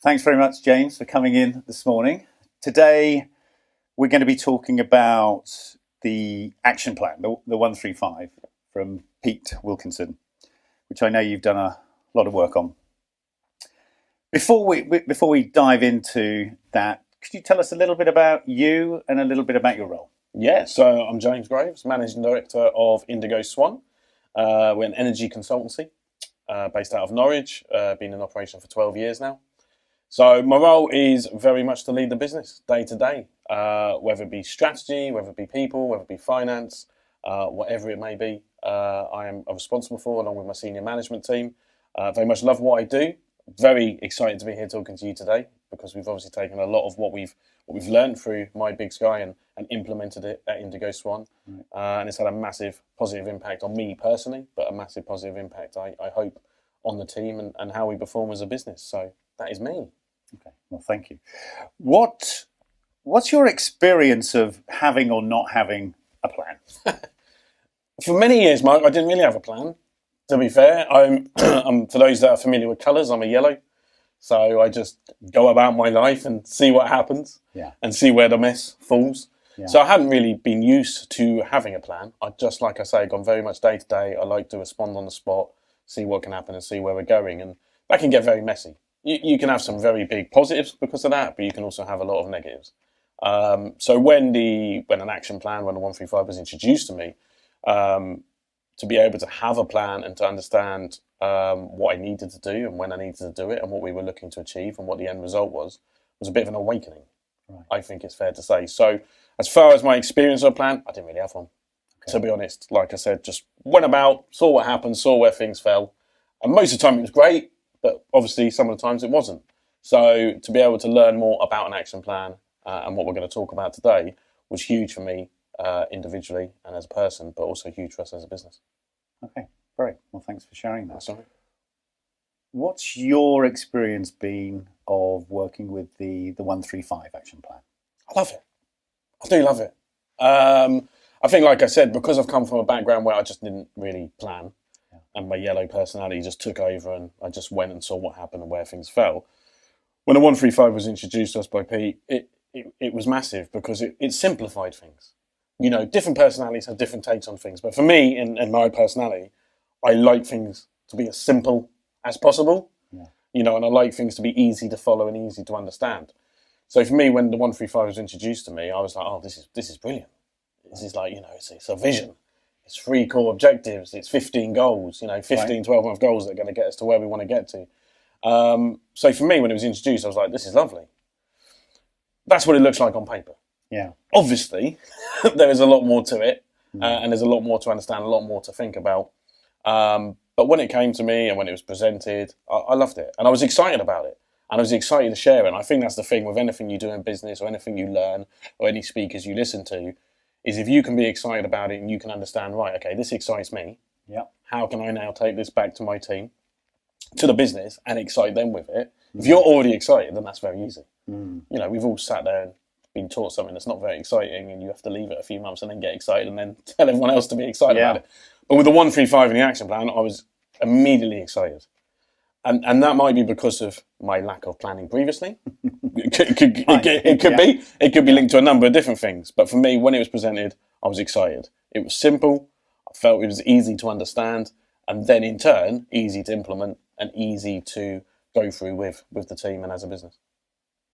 Thanks very much, James, for coming in this morning. Today, we're going to be talking about the action plan, the 135 from Pete Wilkinson, which I know you've done a lot of work on. Before we dive into that, could you tell us a little bit about you and a little bit about your role? Yeah, so I'm James Graves, Managing Director of Indigo Swan. We're an energy consultancy based out of Norwich, been in operation for 12 years now. So my role is very much to lead the business day to day, whether it be strategy, whether it be people, whether it be finance, whatever it may be. I am responsible for, along with my senior management team. Very much love what I do. Very excited to be here talking to you today, because we've obviously taken a lot of what we've learned through MyBigSky and implemented it at Indigo Swan. And it's had a massive positive impact on me personally, but a massive positive impact, I hope, on the team and how we perform as a business. So that is me. Okay, well, thank you. What's your experience of having or not having a plan? For many years, Mark, I didn't really have a plan. To be fair, I'm for those that are familiar with colours, I'm a yellow. So I just go about my life and see what happens, and see where the mess falls. Yeah. So I hadn't really been used to having a plan. I just, like I say, gone very much day to day. I like to respond on the spot, see what can happen and see where we're going. And that can get very messy. You can have some very big positives because of that, but you can also have a lot of negatives. So when an action plan, when the 135 was introduced to me, to be able to have a plan and to understand what I needed to do and when I needed to do it and what we were looking to achieve and what the end result was a bit of an awakening. Right. I think it's fair to say. So as far as my experience of a plan, I didn't really have one. Okay. To be honest, like I said, just went about, saw what happened, saw where things fell. And most of the time it was great, but obviously some of the times it wasn't. So to be able to learn more about an action plan and what we're going to talk about today was huge for me individually and as a person, but also huge for us as a business. Okay, great. Well, thanks for sharing that. Sorry. What's your experience been of working with the 135 action plan? I love it. I do love it. I think, like I said, because I've come from a background where I just didn't really plan, and my yellow personality just took over, and I just went and saw what happened and where things fell. When the 135 was introduced to us by Pete, it was massive because it simplified things. You know, different personalities have different takes on things, but for me, in my personality, I like things to be as simple as possible. Yeah. You know, and I like things to be easy to follow and easy to understand. So for me, when the 135 was introduced to me, I was like, oh, this is brilliant. This is like, you know, it's a vision. It's 3 core objectives. It's 15 goals, 15, 12-month goals that are going to get us to where we want to get to. So for me, when it was introduced, I was like, this is lovely. That's what it looks like on paper. Yeah. Obviously, there is a lot more to it, and there's a lot more to understand, a lot more to think about. But when it came to me and when it was presented, I loved it. And I was excited about it. And I was excited to share it. And I think that's the thing with anything you do in business or anything you learn or any speakers you listen to, is if you can be excited about it and you can understand, right, okay, this excites me. Yeah. How can I now take this back to my team, to the business, and excite them with it? If you're already excited, then that's very easy. You know, we've all sat there and been taught something that's not very exciting, and you have to leave it a few months and then get excited and then tell everyone else to be excited about it. But with the 135 in the action plan, I was immediately excited. And that might be because of my lack of planning previously. It could be linked to a number of different things. But for me, when it was presented, I was excited. It was simple. I felt it was easy to understand, and then in turn, easy to implement and easy to go through with the team and as a business.